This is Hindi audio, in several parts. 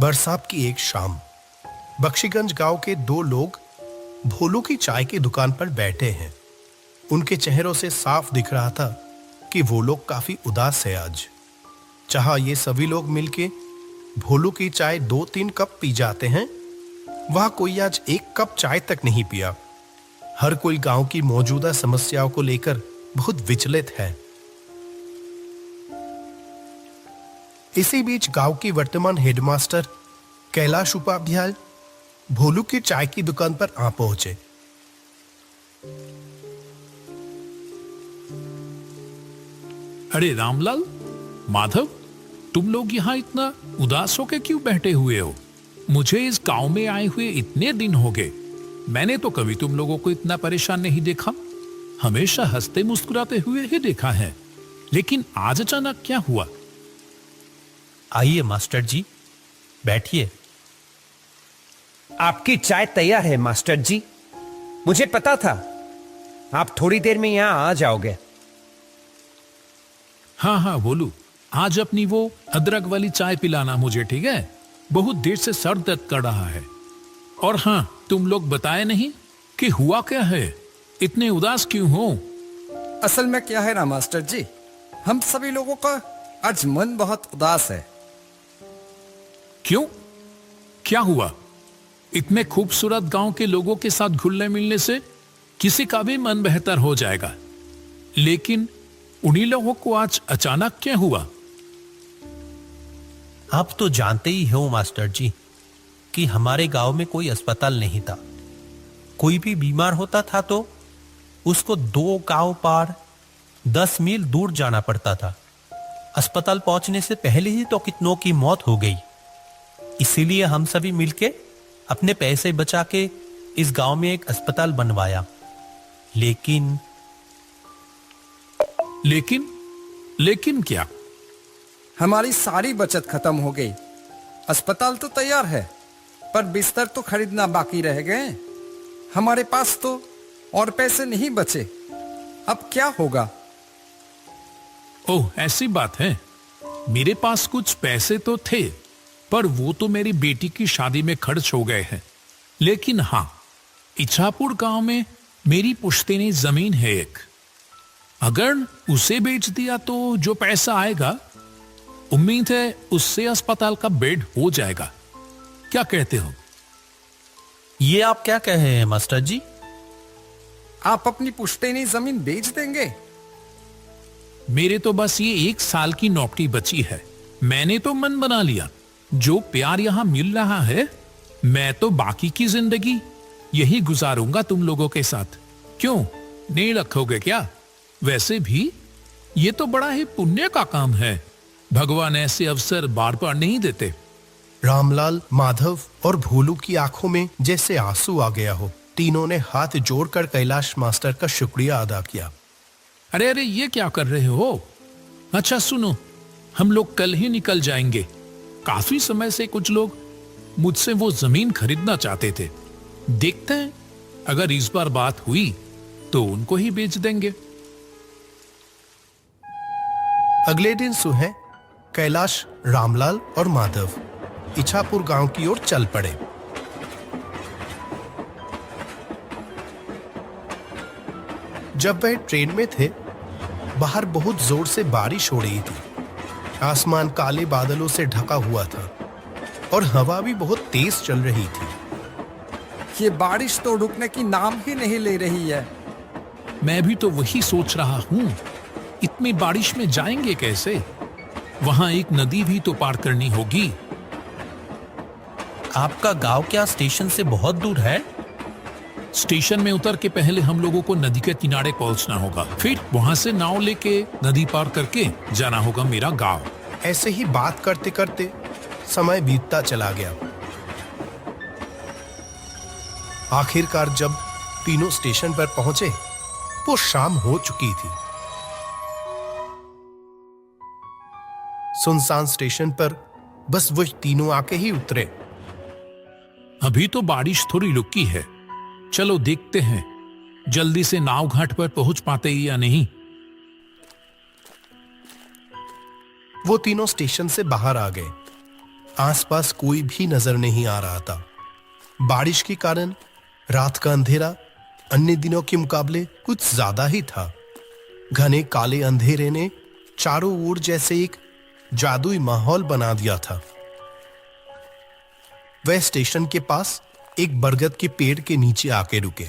बरसात की एक शाम बख्शीगंज गांव के दो लोग भोलू की चाय की दुकान पर बैठे हैं। उनके चेहरों से साफ दिख रहा था कि वो लोग काफी उदास है आज। चाहे ये सभी लोग मिलके भोलू की चाय 2-3 कप पी जाते हैं, वह कोई आज 1 कप चाय तक नहीं पिया। हर कोई गांव की मौजूदा समस्याओं को लेकर बहुत विचलित है। इसी बीच गांव की वर्तमान हेडमास्टर कैलाश उपाध्याय भोलू की चाय की दुकान पर आ पहुंचे। अरे रामलाल, माधव, तुम लोग यहाँ इतना उदास होकर क्यों बैठे हुए हो? मुझे इस गांव में आए हुए इतने दिन हो गए, मैंने तो कभी तुम लोगों को इतना परेशान नहीं देखा। हमेशा हंसते मुस्कुराते हुए ही देखा है, लेकिन आज अचानक क्या हुआ? आइए मास्टर जी, बैठिए। आपकी चाय तैयार है मास्टर जी। मुझे पता था आप थोड़ी देर में यहां आ जाओगे। हाँ हाँ बोलू, आज अपनी वो अदरक वाली चाय पिलाना मुझे, ठीक है? बहुत देर से सर दर्द कर रहा है। और हाँ, तुम लोग बताए नहीं कि हुआ क्या है, इतने उदास क्यों हो? असल में क्या है ना मास्टर जी, हम सभी लोगों का आज मन बहुत उदास है। क्यों? क्या हुआ? इतने खूबसूरत गांव के लोगों के साथ घुलने मिलने से किसी का भी मन बेहतर हो जाएगा, लेकिन उन्हीं लोगों को आज अचानक क्या हुआ? आप तो जानते ही हो मास्टर जी कि हमारे गांव में कोई अस्पताल नहीं था। कोई भी बीमार होता था तो उसको 2 गांव पार 10 मील दूर जाना पड़ता था। अस्पताल पहुंचने से पहले ही तो कितनों की मौत हो गई। इसीलिए हम सभी मिलके अपने पैसे बचा के इस गांव में एक अस्पताल बनवाया। लेकिन क्या? हमारी सारी बचत खत्म हो गई। अस्पताल तो तैयार है, पर बिस्तर तो खरीदना बाकी रह गए। हमारे पास तो और पैसे नहीं बचे। अब क्या होगा? ओह, ऐसी बात है। मेरे पास कुछ पैसे तो थे, पर वो तो मेरी बेटी की शादी में खर्च हो गए हैं। लेकिन हाँ, इच्छापुर गांव में मेरी पुश्तैनी जमीन है एक। अगर उसे बेच दिया तो जो पैसा आएगा, उम्मीद है उससे अस्पताल का बेड हो जाएगा। क्या कहते हो? ये आप क्या कह रहे हैं मास्टर जी? आप अपनी पुश्तैनी जमीन बेच देंगे? मेरे तो बस ये 1 साल की नौकरी बची है। मैंने तो मन बना लिया, जो प्यार यहां मिल रहा है, मैं तो बाकी की जिंदगी यही गुजारूंगा तुम लोगों के साथ। क्यों, नहीं रखोगे क्या? वैसे भी ये तो बड़ा ही पुण्य का काम है। भगवान ऐसे अवसर बार बार नहीं देते। रामलाल, माधव और भोलू की आंखों में जैसे आंसू आ गया हो। तीनों ने हाथ जोड़कर कैलाश मास्टर का शुक्रिया अदा किया। अरे अरे, ये क्या कर रहे हो? अच्छा सुनो, हम लोग कल ही निकल जाएंगे। काफी समय से कुछ लोग मुझसे वो जमीन खरीदना चाहते थे। देखते हैं, अगर इस बार बात हुई तो उनको ही बेच देंगे। अगले दिन सुबह कैलाश, रामलाल और माधव इच्छापुर गांव की ओर चल पड़े। जब वह ट्रेन में थे, बाहर बहुत जोर से बारिश हो रही थी। आसमान काले बादलों से ढका हुआ था और हवा भी बहुत तेज चल रही थी। ये बारिश तो रुकने की नाम ही नहीं ले रही है। मैं भी तो वही सोच रहा हूं, इतनी बारिश में जाएंगे कैसे? वहां एक नदी भी तो पार करनी होगी। आपका गांव क्या स्टेशन से बहुत दूर है? स्टेशन में उतर के पहले हम लोगों को नदी के किनारे पहुंचना होगा, फिर वहां से नाव लेके नदी पार करके जाना होगा मेरा गांव। ऐसे ही बात करते करते समय बीतता चला गया। आखिरकार जब तीनों स्टेशन पर पहुंचे, वो शाम हो चुकी थी। सुनसान स्टेशन पर बस वो तीनों आके ही उतरे। अभी तो बारिश थोड़ी रुकी है, चलो देखते हैं जल्दी से नाव घाट पर पहुंच पाते ही या नहीं। वो तीनों स्टेशन से बाहर आ गए। आसपास कोई भी नजर नहीं आ रहा था। बारिश के कारण रात का अंधेरा अन्य दिनों के मुकाबले कुछ ज्यादा ही था। घने काले अंधेरे ने चारों ओर जैसे एक जादुई माहौल बना दिया था। वह स्टेशन के पास एक बरगद के पेड़ के नीचे आके रुके।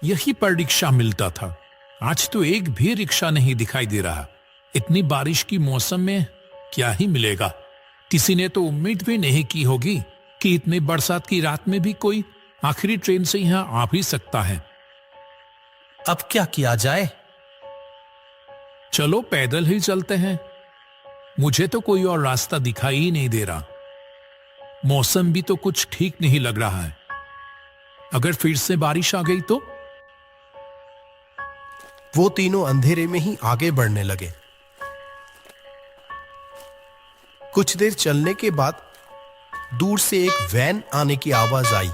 यही पर रिक्शा मिलता था। आज तो एक भी रिक्शा नहीं दिखाई दे रहा। इतनी बारिश की मौसम में क्या ही मिलेगा। किसी ने तो उम्मीद भी नहीं की होगी कि इतनी बरसात की रात में भी कोई आखिरी ट्रेन से यहां आ भी सकता है। अब क्या किया जाए? चलो पैदल ही चलते हैं। मुझे तो कोई और रास्ता दिखाई ही नहीं दे रहा। मौसम भी तो कुछ ठीक नहीं लग रहा है। अगर फिर से बारिश आ गई तो? वो तीनों अंधेरे में ही आगे बढ़ने लगे। कुछ देर चलने के बाद दूर से एक वैन आने की आवाज आई।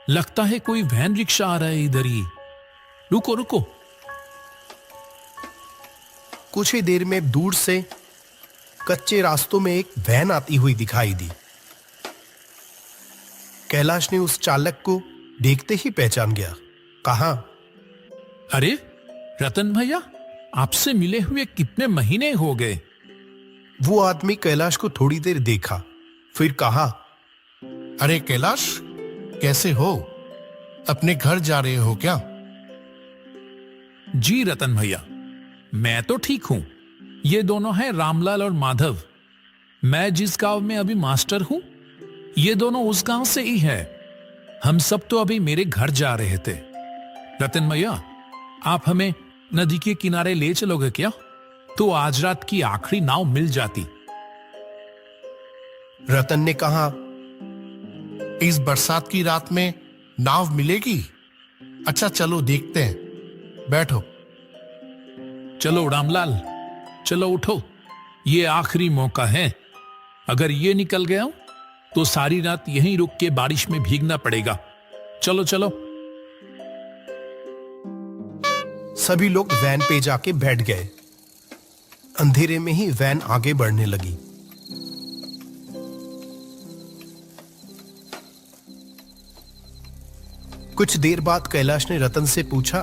लगता है कोई वैन रिक्शा आ रहा है इधर ही। रुको रुको। कुछ ही देर में दूर से कच्चे रास्तों में एक वैन आती हुई दिखाई दी। कैलाश ने उस चालक को देखते ही पहचान गया। कहा, अरे रतन भैया, आपसे मिले हुए कितने महीने हो गए। वो आदमी कैलाश को थोड़ी देर देखा, फिर कहा, अरे कैलाश, कैसे हो? अपने घर जा रहे हो क्या? जी रतन भैया, मैं तो ठीक हूं। ये दोनों हैं रामलाल और माधव। मैं जिस गांव में अभी मास्टर हूं, ये दोनों उस गांव से ही है। हम सब तो अभी मेरे घर जा रहे थे। रतन भैया, आप हमें नदी के किनारे ले चलोगे क्या? तो आज रात की आखिरी नाव मिल जाती। रतन ने कहा, इस बरसात की रात में नाव मिलेगी? अच्छा चलो देखते हैं, बैठो। चलो रामलाल, चलो उठो। ये आखिरी मौका है। अगर ये निकल गया तो सारी रात यहीं रुक के बारिश में भीगना पड़ेगा। चलो चलो। सभी लोग वैन पे जाके बैठ गए। अंधेरे में ही वैन आगे बढ़ने लगी। कुछ देर बाद कैलाश ने रतन से पूछा,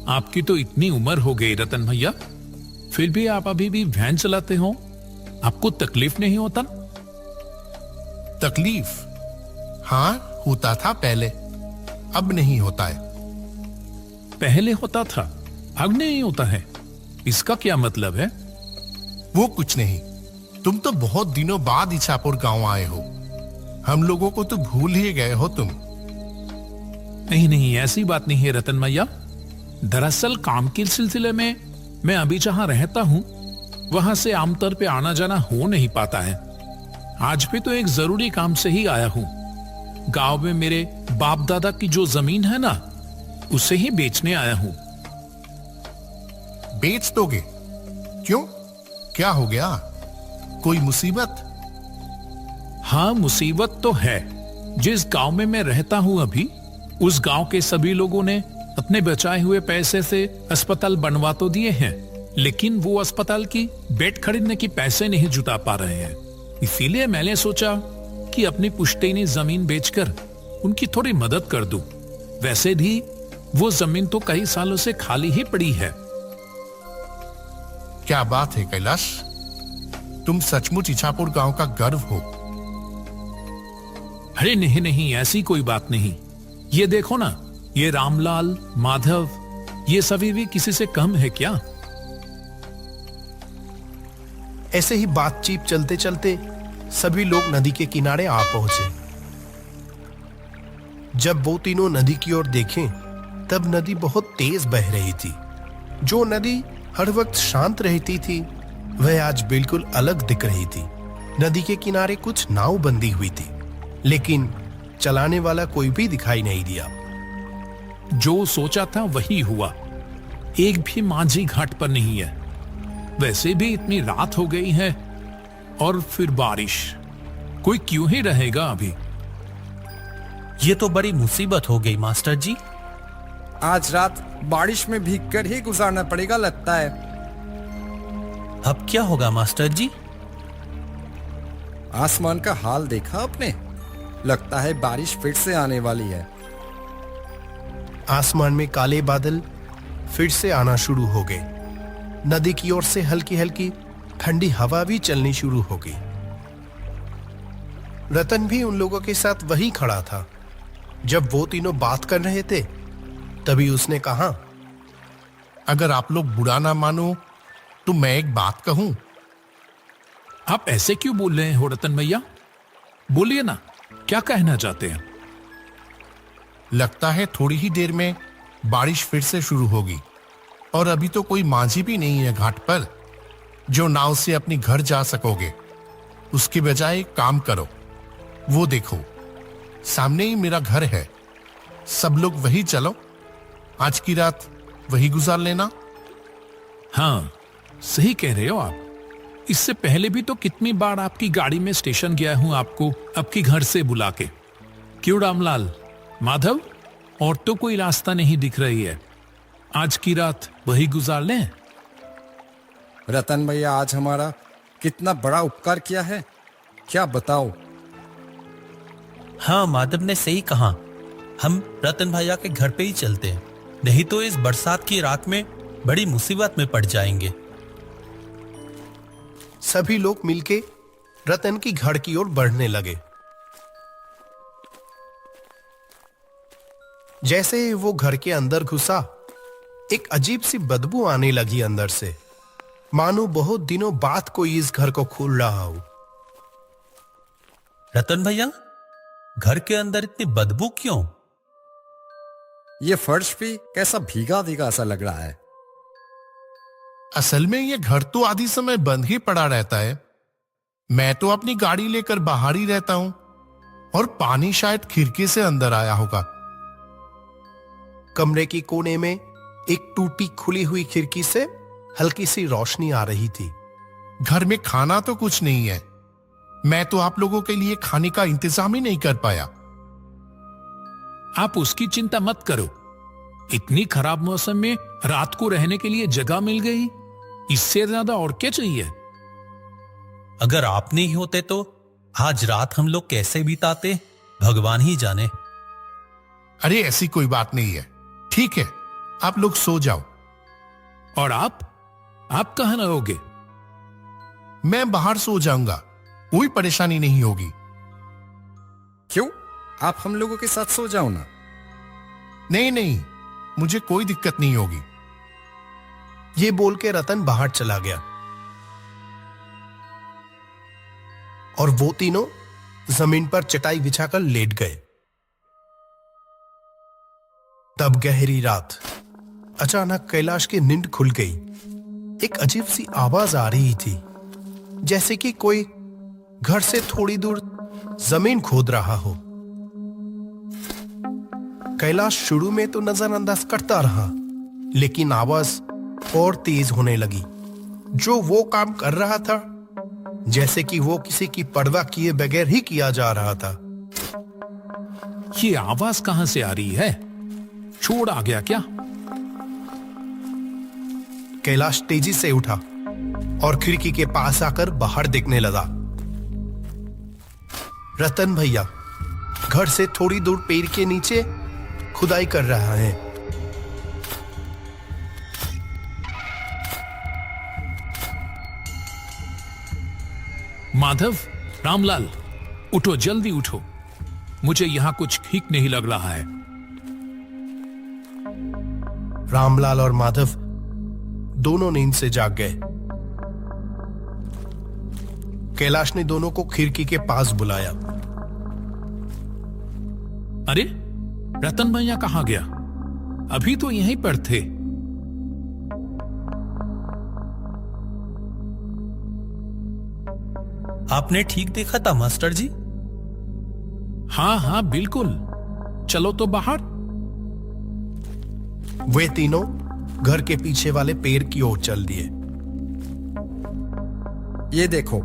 आपकी तो इतनी उम्र हो गई रतन भैया, फिर भी आप अभी भी वैन चलाते हो। आपको तकलीफ नहीं होता? तकलीफ? हाँ, होता था पहले, अब नहीं होता है। पहले होता था, अब नहीं होता है। इसका क्या मतलब है? वो कुछ नहीं। तुम तो बहुत दिनों बाद इछापुर गांव आए हो। हम लोगों को तो भूल ही गए हो तुम। नहीं नहीं, ऐसी बात नहीं है रतन भैया। दरअसल काम के सिलसिले में मैं अभी जहां रहता हूं, वहां से आमतौर पे आना जाना हो नहीं पाता है। आज भी तो एक जरूरी काम से ही आया हूं। गांव में मेरे बाप दादा की जो जमीन है ना, उसे ही बेचने आया हूं। बेच दोगे? क्यों, क्या हो गया? कोई मुसीबत? हाँ, मुसीबत तो है। जिस गांव में मैं रहता हूं अभी, उस गांव के सभी लोगों ने अपने बचाए हुए पैसे से अस्पताल बनवा तो दिए हैं, लेकिन वो अस्पताल की बेड खरीदने की पैसे नहीं जुटा पा रहे हैं। इसीलिए मैंने सोचा कि अपनी पुश्तैनी जमीन बेचकर उनकी थोड़ी मदद कर दूं। वैसे भी वो जमीन तो कई सालों से खाली ही पड़ी है। क्या बात है कैलाश, तुम सचमुच इछापुर गांव का गर्व हो। अरे नहीं नहीं, ऐसी कोई बात नहीं। ये देखो ना, ये रामलाल, माधव, ये सभी भी किसी से कम है क्या? ऐसे ही बातचीत चलते चलते सभी लोग नदी के किनारे आ पहुंचे। जब वो तीनों नदी की ओर देखें, तब नदी बहुत तेज बह रही थी। जो नदी हर वक्त शांत रहती थी, वह आज बिल्कुल अलग दिख रही थी। नदी के किनारे कुछ नाव बंधी हुई थी, लेकिन चलाने वाला कोई भी दिखाई नहीं दिया। जो सोचा था वही हुआ। एक भी माझी घाट पर नहीं है। वैसे भी इतनी रात हो गई है और फिर बारिश। कोई क्यों ही रहेगा अभी? ये तो बड़ी मुसीबत हो गई मास्टर जी। आज रात बारिश में भीगकर ही गुजारना पड़ेगा लगता है। अब क्या होगा मास्टर जी? आसमान का हाल देखा आपने? लगता है बारिश फिर से आने वाली है। आसमान में काले बादल फिर से आना शुरू हो गए। नदी की ओर से हल्की हल्की ठंडी हवा भी चलनी शुरू हो गई। रतन भी उन लोगों के साथ वहीं खड़ा था। जब वो तीनों बात कर रहे थे तभी उसने कहा, अगर आप लोग बुरा ना मानो तो मैं एक बात कहूं। आप ऐसे क्यों बोल रहे हो रतन भैया? बोलिए ना, क्या कहना चाहते हैं? लगता है थोड़ी ही देर में बारिश फिर से शुरू होगी और अभी तो कोई माझी भी नहीं है घाट पर जो नाव से अपनी घर जा सकोगे। उसके बजाय एक काम करो, वो देखो सामने ही मेरा घर है। सब लोग वही चलो, आज की रात वही गुजार लेना। हाँ, सही कह रहे हो आप। इससे पहले भी तो कितनी बार आपकी गाड़ी में स्टेशन गया हूं आपको आपके घर से बुला के। क्यों रामलाल, माधव, और तो कोई रास्ता नहीं दिख रही है। आज की रात वही गुजार लें। रतन भैया आज हमारा कितना बड़ा उपकार किया है, क्या बताओ। हाँ, माधव ने सही कहा। हम रतन भैया के घर पे ही चलते हैं, नहीं तो इस बरसात की रात में बड़ी मुसीबत में पड़ जाएंगे। सभी लोग मिलके रतन की घर की ओर बढ़ने लगे। जैसे ही वो घर के अंदर घुसा, एक अजीब सी बदबू आने लगी अंदर से, मानो बहुत दिनों बाद कोई इस घर को खोल रहा हो। रतन भैया, घर के अंदर इतनी बदबू क्यों? ये फर्श भी कैसा भीगा भीगा सा लग रहा है। असल में ये घर तो आधी समय बंद ही पड़ा रहता है। मैं तो अपनी गाड़ी लेकर बाहर ही रहता हूं और पानी शायद खिड़की से अंदर आया होगा। कमरे की कोने में एक टूटी खुली हुई खिड़की से हल्की सी रोशनी आ रही थी। घर में खाना तो कुछ नहीं है। मैं तो आप लोगों के लिए खाने का इंतजाम ही नहीं कर पाया। आप उसकी चिंता मत करो। इतनी खराब मौसम में रात को रहने के लिए जगह मिल गई, इससे ज्यादा और क्या चाहिए। अगर आप नहीं होते तो आज रात हम लोग कैसे बिताते, भगवान ही जाने। अरे ऐसी कोई बात नहीं है। ठीक है, आप लोग सो जाओ। और आप कहां रहोगे? मैं बाहर सो जाऊंगा, कोई परेशानी नहीं होगी। क्यों, आप हम लोगों के साथ सो जाओ ना। नहीं नहीं, मुझे कोई दिक्कत नहीं होगी। ये बोल के रतन बाहर चला गया और वो तीनों जमीन पर चटाई बिछाकर लेट गए। तब गहरी रात, अचानक कैलाश की नींद खुल गई। एक अजीब सी आवाज आ रही थी, जैसे कि कोई घर से थोड़ी दूर जमीन खोद रहा हो। कैलाश शुरू में तो नजरअंदाज करता रहा, लेकिन आवाज और तेज होने लगी। जो वो काम कर रहा था, जैसे कि वो किसी की परवाह किए बगैर ही किया जा रहा था। ये आवाज कहां से आ रही है? चोर आ गया क्या? कैलाश तेजी से उठा और खिड़की के पास आकर बाहर देखने लगा। रतन भैया घर से थोड़ी दूर पेड़ के नीचे खुदाई कर रहा है। माधव, रामलाल, उठो, जल्दी उठो। मुझे यहां कुछ ठीक नहीं लग रहा है। रामलाल और माधव दोनों नींद से जाग गए। कैलाश ने दोनों को खिड़की के पास बुलाया। अरे, रतन भैया कहां गया? अभी तो यहीं पर थे। आपने ठीक देखा था मास्टर जी? हाँ हाँ बिल्कुल। चलो तो बाहर। वे तीनों घर के पीछे वाले पेड़ की ओर चल दिए। ये देखो,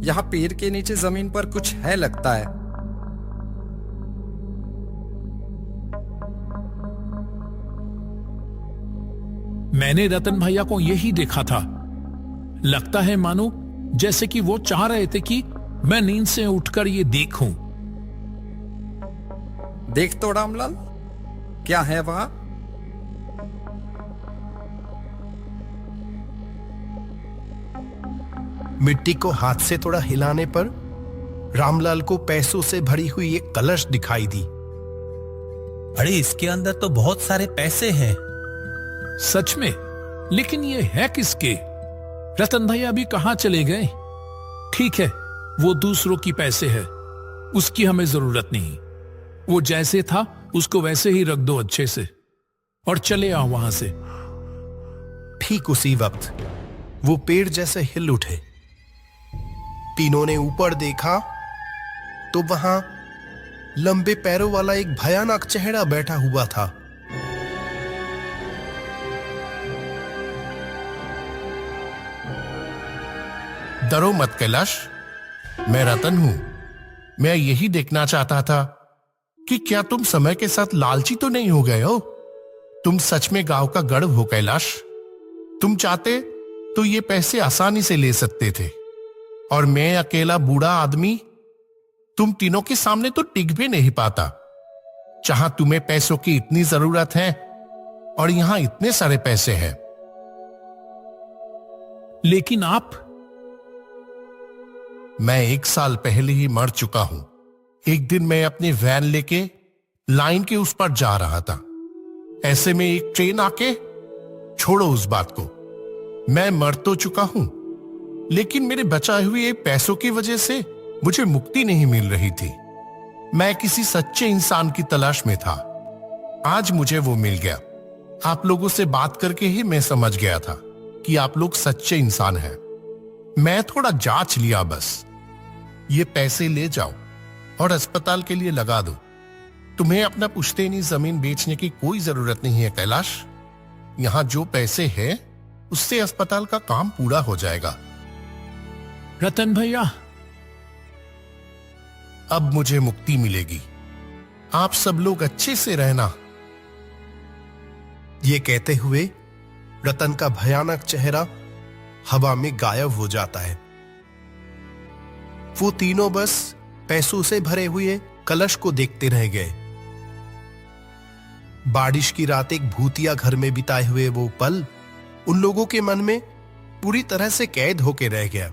यहाँ पेड़ के नीचे जमीन पर कुछ है लगता है। मैंने रतन भैया को यही देखा था। लगता है मानो जैसे कि वो चाह रहे थे कि मैं नींद से उठकर ये देखूं। देख तो रामलाल, क्या है वहां? मिट्टी को हाथ से थोड़ा हिलाने पर रामलाल को पैसों से भरी हुई एक कलश दिखाई दी। अरे इसके अंदर तो बहुत सारे पैसे हैं। सच में? लेकिन ये है किसके? रतन भैया अभी कहां चले गए? ठीक है, वो दूसरों की पैसे है, उसकी हमें जरूरत नहीं। वो जैसे था उसको वैसे ही रख दो अच्छे से और चले आओ वहां से। ठीक उसी वक्त वो पेड़ जैसे हिल उठे। तीनों ने ऊपर देखा तो वहां लंबे पैरों वाला एक भयानक चेहरा बैठा हुआ था। डरो मत कैलाश, मैं रतन हूं। मैं यही देखना चाहता था कि क्या तुम समय के साथ लालची तो नहीं हो गए हो। तुम सच में गांव का गढ़ हो कैलाश। तुम चाहते तो ये पैसे आसानी से ले सकते थे, और मैं अकेला बूढ़ा आदमी तुम तीनों के सामने तो टिक भी नहीं पाता। जहां तुम्हें पैसों की इतनी जरूरत है और यहां इतने सारे पैसे हैं। लेकिन आप? मैं 1 साल पहले ही मर चुका हूं। एक दिन मैं अपनी वैन लेके लाइन के उस पर जा रहा था। ऐसे में एक ट्रेन आके, छोड़ो उस बात को, मैं मर तो चुका हूं, लेकिन मेरे बचाए हुए पैसों की वजह से मुझे मुक्ति नहीं मिल रही थी। मैं किसी सच्चे इंसान की तलाश में था। आज मुझे वो मिल गया। आप लोगों से बात करके ही मैं समझ गया था कि आप लोग सच्चे इंसान हैं। मैं थोड़ा जांच लिया बस। ये पैसे ले जाओ और अस्पताल के लिए लगा दो। तुम्हें अपना पुश्तैनी जमीन बेचने की कोई जरूरत नहीं है कैलाश। यहां जो पैसे हैं उससे अस्पताल का काम पूरा हो जाएगा। रतन भैया, अब मुझे मुक्ति मिलेगी। आप सब लोग अच्छे से रहना। ये कहते हुए रतन का भयानक चेहरा हवा में गायब हो जाता है। वो तीनों बस पैसों से भरे हुए कलश को देखते रह गए। बारिश की रात एक भूतिया घर में बिताए हुए वो पल उन लोगों के मन में पूरी तरह से कैद होके रह गया।